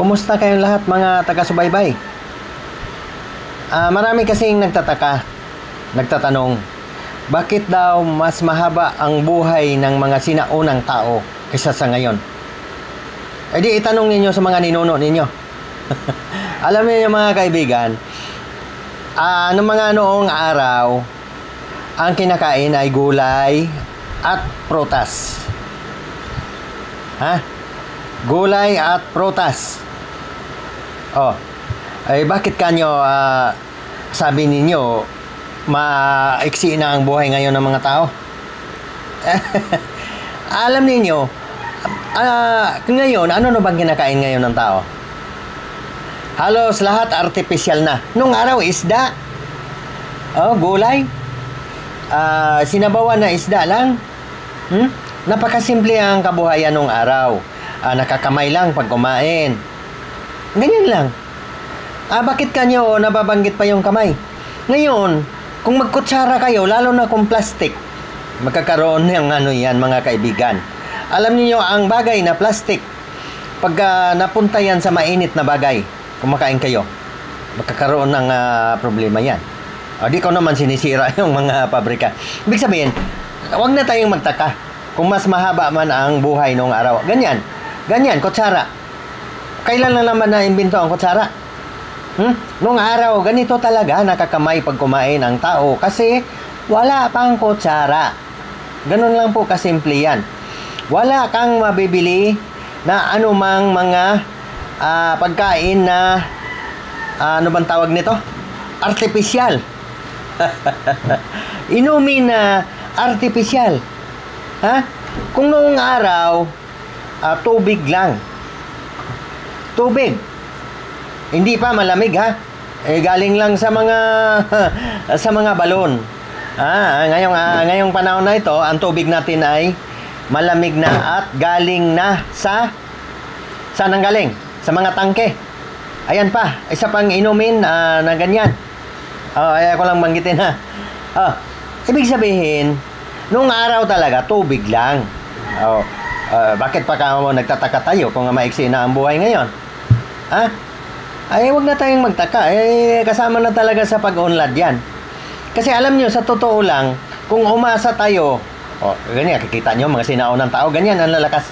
Kumusta kayong lahat mga taga-subaybay? Marami kasing nagtatanong, bakit daw mas mahaba ang buhay ng mga sinaunang tao kaysa sa ngayon? E di itanong ninyo sa mga ninuno ninyo. Alam niyo mga kaibigan, noong araw, ang kinakain ay gulay at prutas. Gulay at prutas. Bakit kanyo sabi ninyo maiksi na ang buhay ngayon ng mga tao? Alam ninyo, ngayon, ano na bang kinakain ngayon ng tao? Halos lahat artificial na. Nung araw, isda. Gulay. Sinabawan na isda lang. Napakasimple ang kabuhayan nung araw. Nakakamay lang pag kumain. Ganyan lang. Bakit kanyo nababanggit pa yung kamay? Ngayon, kung magkutsara kayo, lalo na kung plastic, magkakaroon ng yan mga kaibigan. Alam niyo ang bagay na plastic, pag napunta yan sa mainit na bagay, kumakain kayo, magkakaroon ng problema yan. Di ko naman sinisira yung mga pabrika. Ibig sabihin, huwag na tayong magtaka kung mas mahaba man ang buhay noong araw. Ganyan, kutsara. Kailan na naman na-imbento ang kutsara? Noong araw, ganito talaga nakakamay pag kumain ang tao kasi wala pang kutsara. Ganun lang po kasimple yan. Wala kang mabibili na anumang mga pagkain na ano bang tawag nito? Artificial. Inumin na artificial. Kung noong araw, tubig lang. Tubig. Hindi pa malamig galing lang sa mga sa mga balon. Ngayong panahon na ito, ang tubig natin ay malamig na at galing na saan ang galing? Sa mga tangke. Ayan pa, isa pang inumin na ganyan. Ay ko lang banggitin ibig sabihin, nung araw talaga tubig lang. Bakit pa mo nagtataka tayo kung maiksi na ang buhay ngayon? Huwag na tayong magtaka. Kasama na talaga sa pag-unlad yan. Kasi alam nyo, sa totoo lang, kung umasa tayo, ganyan, kikita nyo, mga sinaunang tao, ganyan ang lalakas.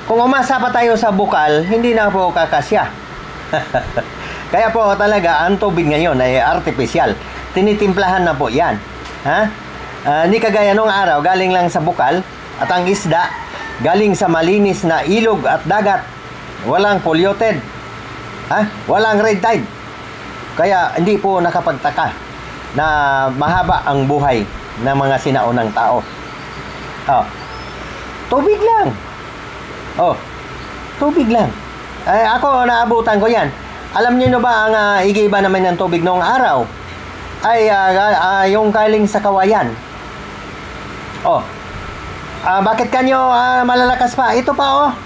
Kung umasa pa tayo sa bukal, hindi na po kakasya. Kaya po talaga, ang tubig ngayon ay artificial. Tinitimplahan na po yan. Hindi kagaya nung araw, galing lang sa bukal, at ang isda, galing sa malinis na ilog at dagat. Walang polluted. Walang red tide. Kaya hindi po nakapagtaka na mahaba ang buhay ng mga sinaunang tao. Tubig lang. Tubig lang. Ako naabutan ko yan. Alam niyo ba ang igiba naman ng tubig noong araw? Yung galing sa kawayan. Bakit kanyo malalakas pa? Ito pa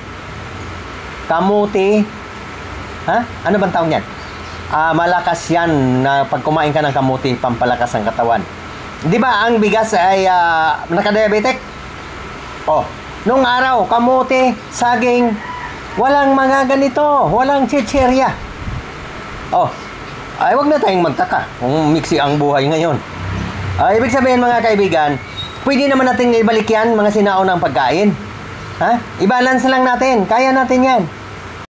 kamuti. Ano bang tawag yan? Malakas yan na pag kumain ka ng kamuti, pampalakas ang katawan. Di ba ang bigas ay nakadiabetic? Nung araw, kamuti, saging, walang mga ganito, walang chichirya. Huwag na tayong magtaka kung mixi ang buhay ngayon. Ibig sabihin mga kaibigan, pwede naman natin ibalik yan, mga sinaunang pagkain. I-balance lang natin, kaya natin yan.